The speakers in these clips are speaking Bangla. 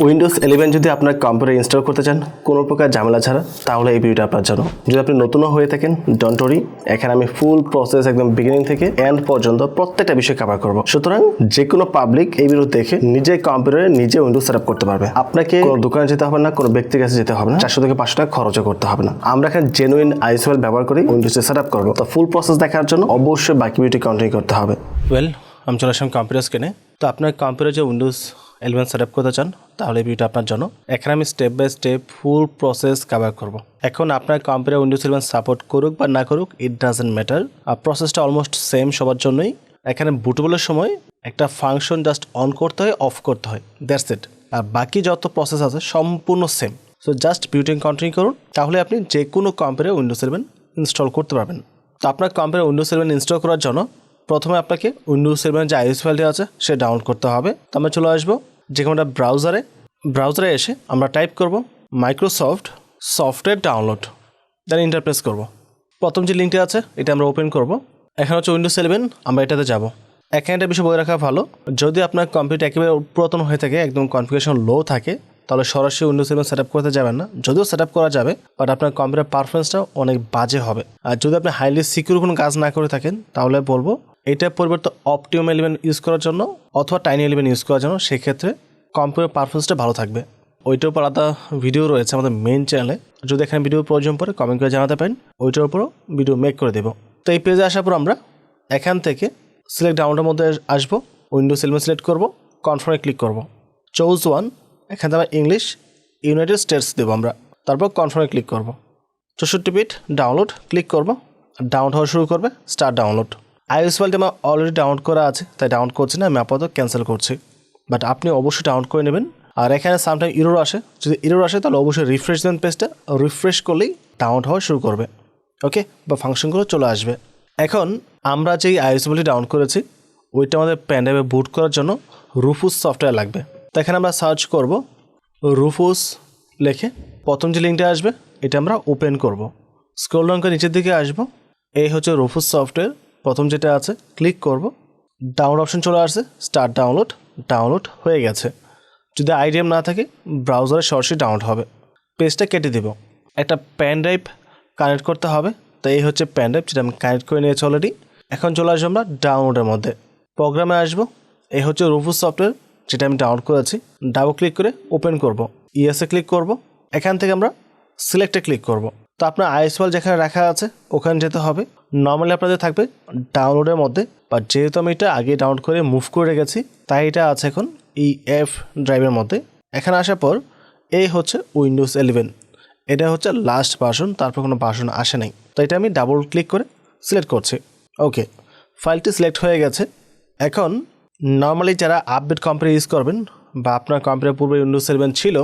উইন্ডোজ 11 যদি আপনার কম্পিউটারে ইনস্টল করতে চান কোনো প্রকার ঝামেলা ছাড়া, তাহলে এই ভিডিওটা আপনার জন্য। যদি আপনি নতুনও হয়ে থাকেন, ডোন্ট ওরি, এখানে আমি ফুল প্রসেস একদম বিগিনিং থেকে এন্ড পর্যন্ত প্রত্যেকটা বিষয় কভার করব। সুতরাং যে কোনো পাবলিক এই ভিডিও দেখে নিজে কম্পিউটারে নিজে উইন্ডোজ সেটআপ করতে পারবে। আপনাকে কোনো দোকানে যেতে হবে না, কোনো ব্যক্তির কাছে যেতে হবে না, 400 থেকে 500 টাকা খরচও করতে হবে না। আমরা এখানে জেনুইন আইএসওএল ব্যবহার করি উইন্ডোজে সেটআপ করব। তো ফুল প্রসেস দেখার জন্য অবশ্যই বাকি ভিডিওটি কন্টিনিউ করতে হবে। আমি চলে আসলাম কম্পিউটার স্ক্রিনে। তো আপনার কম্পিউটারে যে উইন্ডোজ 11 সেটআপ করতে চান, তাহলে এই ভিডিওটা আপনার জন্য। এখানে আমি step by step full process cover করব। এখন আপনার কম্পিউটার উইন্ডোজ 11 সাপোর্ট করুক বা না করুক, ইট ডাজন্ট ম্যাটার। আর প্রসেসটা অলমোস্ট সেম সবার জন্যই। এখানে বুটেবলের সময় একটা ফাংশন জাস্ট অন করতে হয়, অফ করতে হয়, দ্যাটস ইট। আর বাকি যত প্রসেস আছে সম্পূর্ণ সেম। সো জাস্ট ভিডিওটি কন্টিনিউ করুন, তাহলে আপনি যে কোনো কম্পিউটারে উইন্ডোজ 11 ইনস্টল করতে পারবেন। তো আপনার কম্পিউটারে উইন্ডোজ 11 ইনস্টল করার জন্য প্রথমে আপনাকে উইন্ডোজ 11 যে আইএস ফাইলটি আছে সে ডাউনলোড করতে হবে। তো আমরা চলে আসবো যে কোনোটা ব্রাউজারে এসে আমরা টাইপ করব মাইক্রোসফট সফটওয়্যার ডাউনলোড, দেন ইন্টারপ্রেস করব। প্রথম যে লিঙ্কটি আছে এটা আমরা ওপেন করব। এখানে হচ্ছে উইন্ডোজ 11, আমরা এটাতে যাব। এখানে একটা বিষয় বলে রাখা ভালো, যদি আপনার কম্পিউটার একেবারে পুরাতন হয়ে থাকে, একদম কনফিগারেশন লো থাকে, তাহলে সরাসরি উইন্ডোজ 11 সেটআপ করতে যাবেন না। যদিও সেটআপ করা যাবে, বাট আপনার কম্পিউটার পারফরমেন্সটা অনেক বাজে হবে। আর যদি আপনি হাইলি সিকিউর কোনো কাজ না করে থাকেন, তাহলে বলবো এটার পরিবর্তে অপটিমাম 11 ইউজ করার জন্য অথবা টাইনি 11 ইউজ করার জন্য, সেক্ষেত্রে কম্পিউটার পারফরমেন্সটা ভালো থাকবে। ওইটার উপর আলাদা ভিডিও রয়েছে আমাদের মেইন চ্যানেলে। যদি এখানে ভিডিও প্রয়োজন পড়ে কমেন্ট করে জানাতে পারেন, ওইটার উপরও ভিডিও মেক করে দেবো। তো এই পেজে আসার পর আমরা এখান থেকে সিলেক্ট ডাউনলোডের মধ্যে আসবো, উইন্ডোজ 11 সিলেক্ট করব, কনফার্মে ক্লিক করব, চুজ ওয়ান। এখান থেকে আমরা ইংলিশ ইউনাইটেড স্টেটস দেবো আমরা, তারপর কনফার্মে ক্লিক করব। 64 বিট ডাউনলোড ক্লিক করব, ডাউনলোড হওয়া শুরু করবে, স্টার্ট ডাউনলোড। আইএস ফাইলটি আমার অলরেডি ডাউনলোড করা আছে, তাই ডাউনলোড করছি না, আমি আপাতত ক্যান্সেল করছি। বাট আপনি অবশ্যই ডাউনলোড করে নেবেন। আর এখানে সামটাইম ইরর আসে, যদি ইরর আসে তাহলে অবশ্যই রিফ্রেশ দেন পেজটা, রিফ্রেশ করলেই ডাউনলোড হওয়া শুরু করবে, ওকে, বা ফাংশনগুলো চলে আসবে। এখন আমরা যেই আইএস ফাইলটি ডাউনলোড করেছি, ওইটা আমাদের প্যানড্রাইভে বুট করার জন্য রুফুস সফটওয়্যার লাগবে। তো এখানে আমরা সার্চ করব রুফুস লিখে, প্রথম যে লিঙ্কটা আসবে এটা আমরা ওপেন করব। স্ক্রল ডাউন করে নিচের দিকে আসবো, এই হচ্ছে রুফুস সফটওয়্যার, প্রথম যেটা আছে ক্লিক করব। ডাউনলোড অপশন চলে আসছে, স্টার্ট ডাউনলোড হয়ে গেছে। যদি আইডিএম না থাকে ব্রাউজারে সরাসরি ডাউনলোড হবে। পেজটা কেটে দেব, একটা প্যান ড্রাইভ কানেক্ট করতে হবে। তো এই হচ্ছে প্যান ড্রাইভ, যেটা আমি কানেক্ট করে নিয়েছি অলরেডি। এখন চলে আসবো আমরা ডাউনলোডের মধ্যে, প্রোগ্রামে আসবো। এই হচ্ছে রুফুস সফটওয়্যার, যেটা আমি ডাউনলোড করেছি। ডাবল ক্লিক করে ওপেন করব, ইএসএ ক্লিক করব। এখান থেকে আমরা সিলেক্টে ক্লিক করব। তো আপনার আইএস ফাইল যেখানে রাখা আছে ওখানে যেতে হবে। নর্মালি আপনাদের থাকবে ডাউনলোডের মধ্যে, বা যেহেতু আমি এটা আগে ডাউনলোড করে মুভ করে রেখেছি, তাই এটা আছে এখন EF ড্রাইভের মধ্যে। এখানে আসার পর এই হচ্ছে উইন্ডোজ 11, এটা হচ্ছে লাস্ট ভার্সন, তারপর কোনো ভার্সন আসে নাই। তো এটা আমি ডাবল ক্লিক করে সিলেক্ট করছি, ওকে, ফাইলটি সিলেক্ট হয়ে গেছে। এখন নর্মালি যারা আপডেট কম্পিউটার ইউজ করবেন বা আপনার কম্পিউটার পূর্বে উইন্ডোজ 11 ছিল,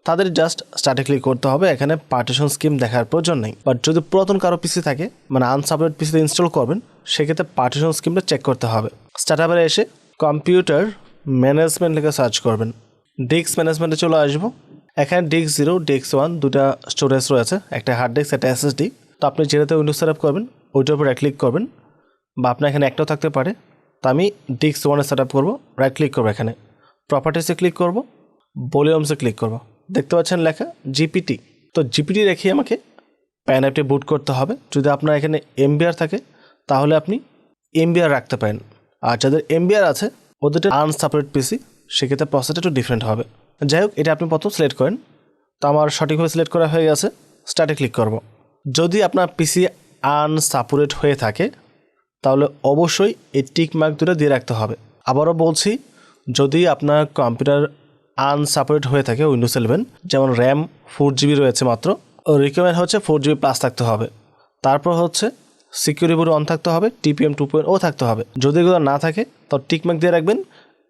তাদের জাস্ট স্টার্টে ক্লিক করতে হবে, এখানে পার্টিশন স্কিম দেখার প্রয়োজন নেই। বাট যদি পুরাতন কারো পিসি থাকে, মানে আনসাপোর্টেড পিসিতে ইনস্টল করবেন, সেক্ষেত্রে পার্টিশন স্কিমটা চেক করতে হবে। স্টার্টআপে এসে কম্পিউটার ম্যানেজমেন্ট লিখে সার্চ করবেন, ডিস্ক ম্যানেজমেন্টে চলে আসবো। এখানে ডিস্ক 0, ডিস্ক 1 দুটা স্টোরেজ রয়েছে, একটা হার্ড ডিস্ক, একটা SSD। তো আপনি যেটাতে উইন্ডোজ সেটআপ করবেন ওইটার উপর রাইট ক্লিক করবেন, বা আপনার এখানে একটাও থাকতে পারে। তো আমি ডিস্ক 1 সেট আপ করবো, রাইট ক্লিক করবো, এখানে প্রপার্টিসে ক্লিক করব, ভলিউমসে ক্লিক করব। দেখতে পাচ্ছেন লেখা জিপিটি। তো জিপিটি রেখে আমাকে প্যান অ্যাপটি বুট করতে হবে। যদি আপনার এখানে এমবিআর থাকে তাহলে আপনি এমবিআর রাখতে পারেন, আর যাদের এমবিআর আছে ওদের আনসাপোর্টেড পিসি, সেক্ষেত্রে প্রসেসটা একটু ডিফারেন্ট হবে। যাই হোক, এটা আপনি প্রথম সিলেক্ট করেন। তো আমার সঠিকভাবে সিলেক্ট করা হয়ে গেছে, স্টার্টে ক্লিক করব। যদি আপনার পিসি আনসাপোর্টেড হয়ে থাকে তাহলে অবশ্যই এই টিক মার্ক দুটো দিয়ে রাখতে হবে। আবারও বলছি, যদি আপনার কম্পিউটার আনসাপোর্টেড হয়ে থাকে উইন্ডোজ 11, যেমন র্যাম 4GB রয়েছে মাত্র, রিকমেন্ড হচ্ছে 4GB প্লাস থাকতে হবে। তারপর হচ্ছে সিকিউরিটি বুট অন থাকতে হবে, TPM 2.0 থাকতে হবে। যদি এগুলো না থাকে তো টিক মার্ক দিয়ে রাখবেন।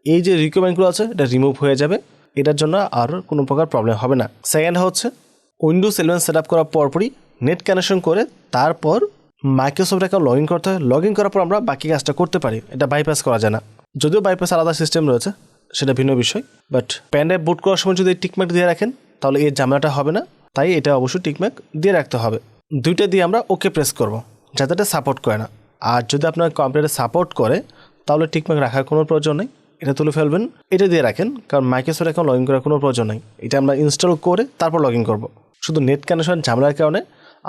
এই যে রিকমেন্ডগুলো আছে এটা রিমুভ হয়ে যাবে, এটার জন্য আর কোনো প্রকার প্রবলেম হবে না। সেকেন্ড হচ্ছে উইন্ডোজ 11 সেট আপ করার পরপরই নেট কানেকশন করে তারপর মাইক্রোসফট অ্যাকাউন্ট লগ ইন করতে হয়। লগ ইন করার পর আমরা বাকি কাজটা করতে পারি, এটা বাইপাস করা যায় না। যদিও বাইপাস আলাদা সিস্টেম রয়েছে, সেটা ভিন্ন বিষয়। বাট প্যান ড্রাইভ বুট করার সময় যদি টিকমার্ক দিয়ে রাখেন তাহলে এই ঝামেলাটা হবে না, তাই এটা অবশ্যই টিকমার্ক দিয়ে রাখতে হবে। দুইটা দিয়ে আমরা ওকে প্রেস করব, যাতে এটা সাপোর্ট করে না। আর যদি আপনার কম্পিউটারে সাপোর্ট করে তাহলে টিকমার্ক রাখার কোনো প্রয়োজন নেই, এটা তুলে ফেলবেন, এটা দিয়ে রাখেন, কারণ মাইক্রোসফট অ্যাকাউন্ট লগ ইন করার কোনো প্রয়োজন নেই। এটা আমরা ইনস্টল করে তারপর লগ ইন করবো। শুধু নেট কানেকশন ঝামেলার কারণে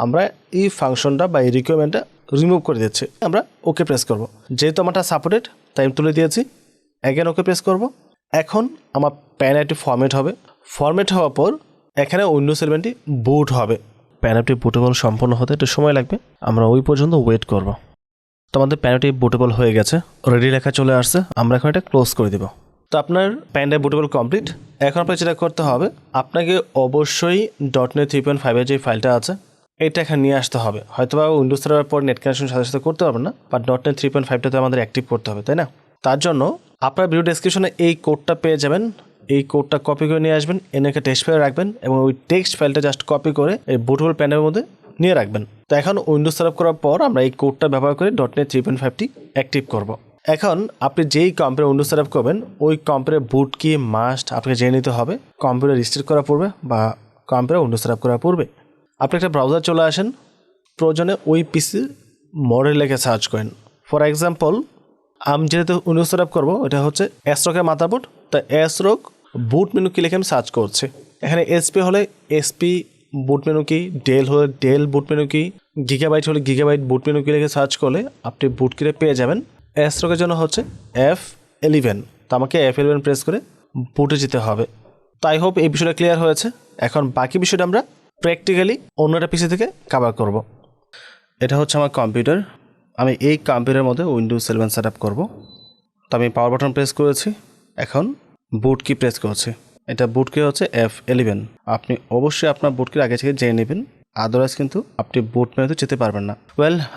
আমরা এই ফাংশনটা বা এই রিকোয়ারমেন্টটা রিমুভ করে দিচ্ছি। আমরা ওকে প্রেস করব। যেহেতু আমারটা সাপোর্টেড তাই আমি তুলে দিয়েছি, অ্যাগেন ওকে প্রেস করব। এখন আমার প্যান অ্যাপটি ফরম্যাট হবে। ফরম্যাট হওয়ার পর এখানে উইন্ডোজ 11টি বুট হবে। প্যান অ্যাপটি বুটেবল সম্পূর্ণ হতে একটু সময় লাগবে, আমরা ওই পর্যন্ত ওয়েট করব। তো আমাদের প্যান অ্যাপটি বুটেবল হয়ে গেছে, রেডি লেখা চলে আসছে, আমরা এখন এটা ক্লোজ করে দেব। তো আপনার প্যান অ্যাপ বুটেবল কমপ্লিট। এখন আপনাকে যেটা করতে হবে, আপনাকে অবশ্যই .NET 3.5 যে ফাইলটা আছে এটা এখানে নিয়ে আসতে হবে। হয়তো বা উইন্ডোজ সার্ভার পর নেট কানেকশন সাথে সাথে করতে পারবেন না, বাট .NET 3.5টাতে আমাদের অ্যাক্টিভ করতে হবে, তাই না? তার জন্য আপনার ভিডিও ডেসক্রিপশনে এই কোডটা পেয়ে যাবেন। এই কোডটা কপি করে নিয়ে আসবেন, এনে একটা টেক্সট ফাইল রাখবেন এবং ওই টেক্সট ফাইলটা জাস্ট কপি করে এই বুটেবল প্যানের মধ্যে নিয়ে রাখবেন। তো এখন উইন্ডোজ সেট আপ করার পর আমরা এই কোডটা ব্যবহার করে .NET 3.5টি অ্যাক্টিভ করব। এখন আপনি যেই কম্পিউটার উইন্ডোজ সেট আপ করবেন ওই কম্পিউটার বুট কি মাস্ট আপনাকে জেনে নিতে হবে কম্পিউটার রিস্টার্ট করার পূর্বে বা কম্পিউটার উইন্ডোজ সেট আপ করার পূর্বে। আপনি একটা ব্রাউজার চলে আসেন, প্রয়োজনে ওই পিসির মডেল লেখে সার্চ করেন। ফর এক্সাম্পল আমি যেহেতু উইন্ডোজ সেট আপ করবো, এটা হচ্ছে এসরকের মাদারবোর্ড, তা এসরক বুট মেনু কি লিখে আমি সার্চ করছি। এখানে এসপি হলে এসপি বুট মেনু কি, ডেল হলে ডেল বুট মেনু কি, গিগাবাইট হলে গিগাবাইট বুট মেনু কি লিখে সার্চ করলে আপনি বুট কিরে পেয়ে যাবেন। এসরকের জন্য হচ্ছে F11, তো আমাকে F11 প্রেস করে বুটে যেতে হবে। তো আই হোপ এই বিষয়টা ক্লিয়ার হয়েছে। এখন বাকি বিষয়টা আমরা প্র্যাকটিক্যালি অন্য একটা পিসি থেকে কভার করব। এটা হচ্ছে আমার কম্পিউটার, আমি এই কম্পিউটারের মধ্যে উইন্ডোজ 11 সেট আপ করবো। তো আমি পাওয়ার বাটন প্রেস করেছি, এখন বুট কি প্রেস করছি। এটা বুট কি হচ্ছে F11। আপনি অবশ্যই আপনার বুট কি আগে থেকে জেনে নেবেন, আদারওয়াইজ কিন্তু আপনি বুট মেনুতে যেতে পারবেন না।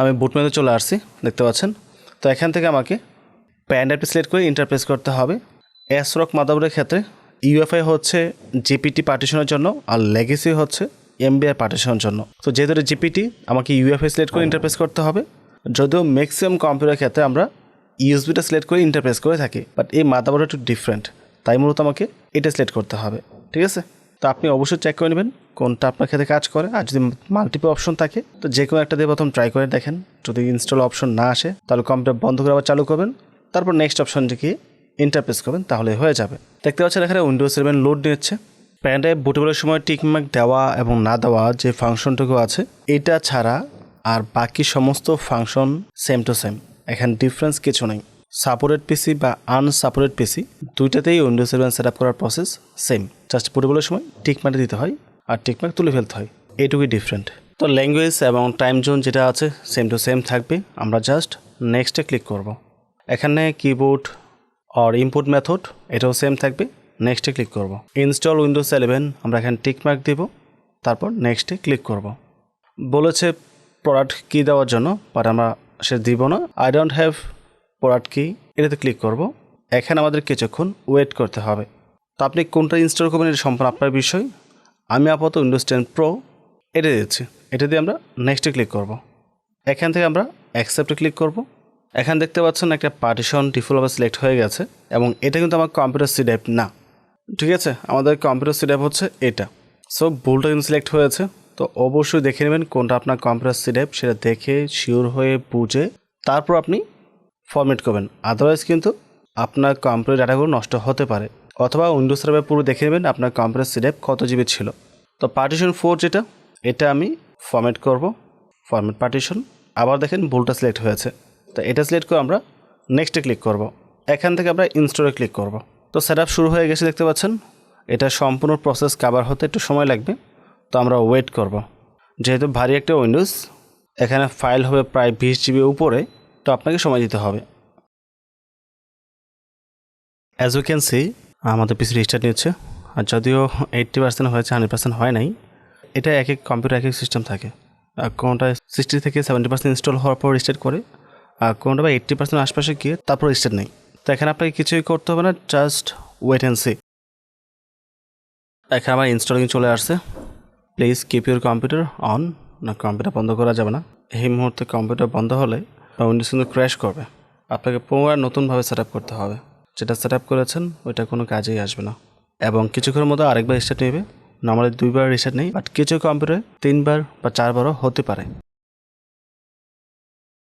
আমি বুট মেনুতে চলে আসছি, দেখতে পাচ্ছেন। তো এখান থেকে আমাকে প্যান অ্যাপটি সিলেক্ট করে ইন্টারপ্রেস করতে হবে। এসরক মাদারবোর্ডের ক্ষেত্রে UEFI হচ্ছে জিপিটি পার্টিশনের জন্য আর লেগেসি হচ্ছে MBI পার্টিশনের জন্য। তো যেহেতু জিপিটি আমাকে UEFI সিলেক্ট করে ইন্টারপ্রেস করতে হবে, যদিও ম্যাক্সিমাম কম্পিউটার ক্ষেত্রে আমরা ইউএসবিটা সিলেক্ট করে ইন্টারপ্রেস করে থাকি, বাট এই মাদারবোর্ড একটু ডিফারেন্ট, তাই মূলত আমাকে এটা সিলেক্ট করতে হবে। ঠিক আছে, তো আপনি অবশ্যই চেক করে নেবেন কোনটা আপনার ক্ষেত্রে কাজ করে। আর যদি মাল্টিপল অপশন থাকে তো যে কোনো একটা দিয়ে প্রথম ট্রাই করে দেখেন, যদি ইনস্টল অপশন না আসে তাহলে কম্পিউটার বন্ধ করে আবার চালু করবেন, তারপর নেক্সট অপশন গিয়ে ইন্টারপ্রেস করবেন, তাহলে হয়ে যাবে। দেখতে পাচ্ছেন এখানে উইন্ডোজ 11 লোড নিচ্ছে। প্যান ড্রাইভ বুটেবলের সময় টিকমার্ক দেওয়া এবং না দেওয়া যে ফাংশনটুকু আছে এটা ছাড়া আর বাকি সমস্ত ফাংশন সেম টু সেম, এখানে ডিফারেন্স কিছু নেই। সাপোর্টেড পিসি বা আনসাপোর্টেড পিসি দুইটাতেই উইন্ডোজ 11 সেট আপ করার প্রসেস সেম, জাস্ট বুটেবলের সময় টিকমার্ক দিতে হয় আর টিকমার্ক তুলে ফেলতে হয়, এইটুকুই ডিফারেন্ট। তো ল্যাঙ্গুয়েজ এবং টাইম জোন যেটা আছে সেম টু সেম থাকবে। আমরা জাস্ট নেক্সটে ক্লিক করব। এখানে কিবোর্ড আর ইনপুট মেথড এটাও সেম থাকবে, নেক্সটে ক্লিক করব। ইনস্টল উইন্ডোজ 11 আমরা এখানে টিকমার্ক দেব, তারপর নেক্সটে ক্লিক করব। বলেছে প্রোডাক্ট কি দেওয়ার জন্য, বাট আমরা সে দিব না। আই ডোন্ট হ্যাভ প্রোডাক্ট কি, এটাতে ক্লিক করব। এখানে আমাদের কিছুক্ষণ ওয়েট করতে হবে। তো আপনি কোনটা ইনস্টল করবেন এটা সম্পূর্ণ আপনার বিষয়। আমি আপাতত উইন্ডোজ 10 প্রো এটা দিচ্ছি, এটা দিয়ে আমরা নেক্সটে ক্লিক করব। এখান থেকে আমরা অ্যাকসেপ্টে ক্লিক করব। এখানে দেখতে পাচ্ছেন একটা পার্টিশন ডিফল্টভাবে সিলেক্ট হয়ে গেছে এবং এটা কিন্তু আমার কম্পিউটার সি ড্রাইভ না। ঠিক আছে, আমাদের কম্পিউটার সি ড্রাইভ হচ্ছে এটা। সো ভুলটা কিন্তু সিলেক্ট হয়েছে, তো অবশ্যই দেখে নেবেন কোনটা আপনার কম্পিউটার সি ড্রাইভ, সেটা দেখে শিওর হয়ে বুঝে তারপর আপনি ফরম্যাট করবেন। আদারওয়াইজ কিন্তু আপনার কম্পিউটার ডাটাগুলো নষ্ট হতে পারে। অথবা উইন্ডোজ সার্ভার পুরো দেখে নেবেন আপনার কম্পিউটার সি ড্রাইভ কত জিবি ছিল। তো পার্টিশন 4 যেটা, এটা আমি ফরম্যাট করব, ফরম্যাট পার্টিশন। আবার দেখেন ভুলটা সিলেক্ট হয়েছে, তো এটা সিলেক্ট করে আমরা নেক্সটে ক্লিক করব। এখান থেকে আমরা ইনস্টলে ক্লিক করব। তো সেট আপ শুরু হয়ে গেছে, দেখতে পাচ্ছেন। এটা সম্পূর্ণ প্রসেস কভার হতে একটু সময় লাগবে, তো আমরা ওয়েট করব। যেহেতু ভারী একটা উইন্ডোজ, এখানে ফাইল হবে প্রায় 20 জিবি উপরে, তো আপনাকে সময় দিতে হবে। অ্যাজ ইউ ক্যান সি আমাদের পিসি রিস্টার্ট নিচ্ছে, আর যদিও 80% হয়েছে, 100% হয় নাই। এটা এক এক কম্পিউটার এক এক সিস্টেম থাকে, কোনোটা 60 থেকে 70% ইনস্টল হওয়ার পর রিস্টার্ট করে, আর কোনোটা বা 80% আশপাশে গিয়ে তারপর রিস্টার্ট নেই। তো এখানে আপনাকে কিছুই করতে হবে না, জাস্ট ওয়েট অ্যান্ড সি। এখানে আমার ইনস্টলিং চলে আসছে। Please keep your computer on, না কম্পিউটার বন্ধ করা যাবে না। এই মুহূর্তে কম্পিউটার বন্ধ হলে উইন্ডোজ কিন্তু ক্র্যাশ করবে, আপনাকে পুনরায় নতুনভাবে সেট আপ করতে হবে। যেটা সেট আপ করেছেন ওইটা কোনো কাজেই আসবে না, এবং কিছুক্ষণের মধ্যে আরেকবার রিস্টার্ট নেবে। নর্মালি 2বার রিস্টার্ট নেই, বাট কিছু কম্পিউটারে 3বার বা 4বারও হতে পারে।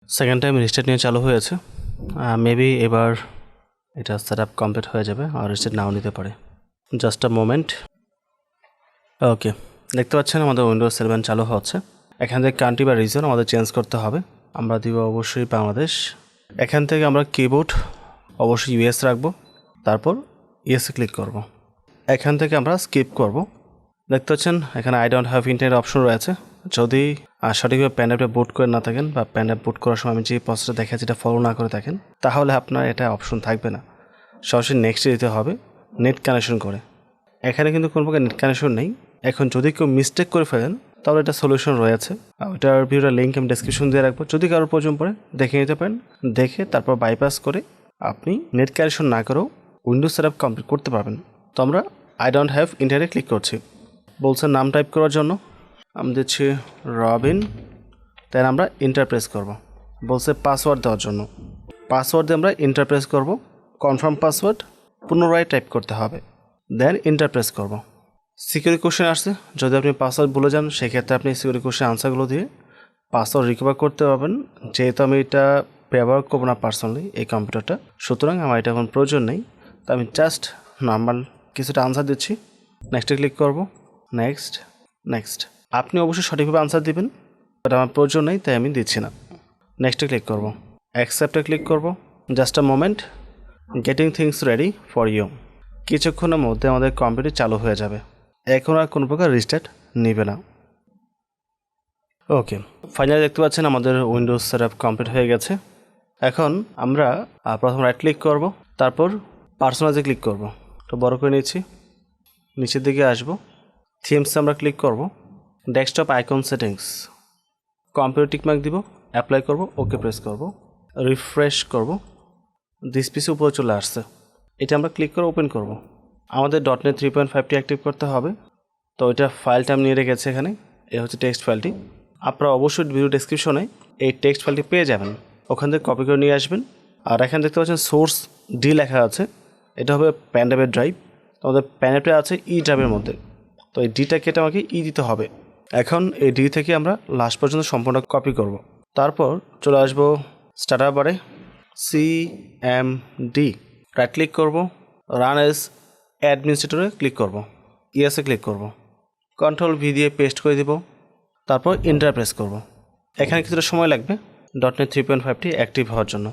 সেকেন্ড টাইম রিস্টার্ট নিয়ে চালু হয়েছে, মেবি এবার এটা সেট আপ কমপ্লিট হয়ে যাবে আর রিসেট নাও নিতে পারে। Just a moment. ওকে, দেখতে পাচ্ছেন আমাদের উইন্ডোজ 11 চালু হচ্ছে। এখান থেকে কান্ট্রি বা রিজন আমাদের চেঞ্জ করতে হবে। আমরা দিব অবশ্যই বাংলাদেশ। এখান থেকে আমরা কিবোর্ড অবশ্যই ইউএস রাখবো, তারপর ইউএসএ ক্লিক করব। এখান থেকে আমরা স্কিপ করব। দেখতে পাচ্ছেন এখানে I don't have internet option রয়েছে। যদি সঠিকভাবে প্যান অ্যাপটা বুট করে না থাকেন বা প্যান অ্যাপ বুট করার সময় আমি যে প্রসেসটা দেখাচ্ছি এটা ফলো না করে থাকেন, তাহলে আপনার এটা অপশন থাকবে না। সরাসরি নেক্সটে দিতে হবে নেট কানেকশন করে। এখানে কিন্তু কোনো প্রকার নেট কানেকশন নেই। এখন যদি কেউ মিস্টেক করে ফেলেন তাহলে এটা সলিউশন রয়েছে, ওইটার ভিডিওর লিঙ্ক আমি ডেসক্রিপশন দিয়ে রাখবো। যদি কারোর প্রয়োজন পড়ে দেখে নিতে পারেন, দেখে তারপর বাইপাস করে আপনি নেট কানেকশন না করেও উইন্ডোজ সেটআপ কমপ্লিট করতে পারবেন। তো আমরা I don't have internet click করছি। বলছে নাম টাইপ করার জন্য, আমি দিচ্ছি রবিন। দেন আমরা ইন্টার প্রেস করব। বলছে পাসওয়ার্ড দেওয়ার জন্য, পাসওয়ার্ড দিয়ে আমরা ইন্টার প্রেস করব। কনফার্ম পাসওয়ার্ড পুনরায় টাইপ করতে হবে, দেন ইন্টার প্রেস করব। সিকিউরিটি কোশ্চেন আসছে, যদি আপনি পাসওয়ার্ড ভুলে যান সেক্ষেত্রে আপনি সিকিউরিটি কোশ্চেন আনসারগুলো দিয়ে পাসওয়ার্ড রিকভার করতে পারবেন। যেহেতু আমি এটা ব্যবহার করবো না পার্সোনালি এই কম্পিউটারটা, সুতরাং আমার এটা এখন প্রয়োজন নেই। তো আমি জাস্ট নর্মাল কিছুটা আনসার দিচ্ছি, নেক্সটে ক্লিক করব। Next next. আপনি অবশ্যই সঠিকভাবে আনসার দিবেন, বাট আমার প্রয়োজন নেই তাই আমি দিচ্ছি না। নেক্সটে ক্লিক করব, অ্যাকসেপ্টে ক্লিক করব। Just a moment, getting things ready for you. কিছুক্ষণের মধ্যে আমাদের কম্পিউটার চালু হয়ে যাবে। এখন আর কোনো প্রকার রিস্টার্ট নেবে না। ওকে, ফাইনালি দেখতে পাচ্ছেন আমাদের উইন্ডোজ সেটআপ কমপ্লিট হয়ে গেছে। এখন আমরা প্রথম রাইট ক্লিক করব, তারপর পার্সোনালাইজে ক্লিক করব। তো বড় করে নিচ্ছি, নিচের দিকে আসব, থিমসে আমরা ক্লিক করব, desktop icon settings, computer tick mark দিব, অ্যাপ্লাই করব, ওকে প্রেস করব, রিফ্রেশ করব। দিস পিসে উপরে চলে আসছে, এটা আমরা ক্লিক করে ওপেন করব। আমাদের .NET 3.5টি অ্যাক্টিভ করতে হবে। তো ওইটা ফাইলটা আমি নিয়ে রেখেছি এখানে, এই হচ্ছে টেক্সট ফাইলটি। আপনারা অবশ্যই ভিডিও ডেসক্রিপশনে এই টেক্সট ফাইলটি পেয়ে যাবেন, ওখান থেকে কপি করে নিয়ে আসবেন। আর এখানে দেখতে পাচ্ছেন সোর্স ডি লেখা আছে, এটা হবে প্যান ড্রাইভের ড্রাইভ। আমাদের প্যান ড্রাইভটা আছে ই ড্রাইভের মধ্যে, তো এই ডিটা কেটে আমাকে ই দিতে হবে। এখন এই ডি থেকে আমরা লাস্ট পর্যন্ত সম্পূর্ণ কপি করব। তারপর চলে আসবো স্টার্টার বারে, CMD, রাইট ক্লিক করব, রান এজ অ্যাডমিনিস্ট্রেটরে ক্লিক করব, ইয়েসে ক্লিক করব, কন্ট্রোল ভি দিয়ে পেস্ট করে দিব, তারপর ইন্টার প্রেস করব। এখানে কিছুটা সময় লাগবে .NET 3.5টি অ্যাক্টিভ হওয়ার জন্য।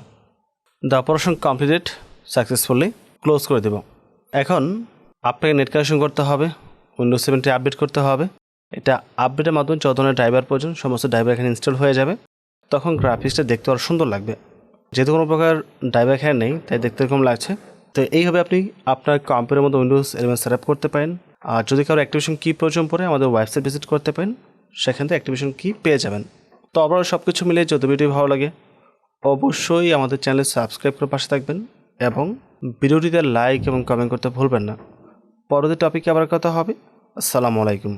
The operation completed successfully, close করে দেব। এখন আপনাকে নেট কানেকশন করতে হবে, উইন্ডোজ 7টি আপডেট করতে হবে। এটা আপডেটের মাধ্যমে যত ধরনের ড্রাইভার প্রয়োজন সমস্ত ড্রাইভার এখানে ইনস্টল হয়ে যাবে, তখন গ্রাফিক্সটা দেখতে আরও সুন্দর লাগবে। যেহেতু কোনো প্রকার ড্রাইভার এখানে নেই তাই দেখতে এরকম লাগছে। তো এইভাবে আপনি আপনার কম্পিউটারের মধ্যে উইন্ডোজ 11 সেট আপ করতে পারেন। আর যদি কারো অ্যাক্টিভেশন কি প্রয়োজন পড়ে আমাদের ওয়েবসাইট ভিজিট করতে পারেন, সেখান থেকে অ্যাক্টিভেশন কি পেয়ে যাবেন। তো ওভারঅল সব কিছু মিলিয়ে যদি ভিডিও ভালো লাগে অবশ্যই আমাদের চ্যানেল সাবস্ক্রাইব করে পাশে থাকবেন এবং ভিডিওটিতে লাইক এবং কমেন্ট করতে ভুলবেন না। পরবর্তী টপিকে আবার কথা হবে। আসসালামু আলাইকুম।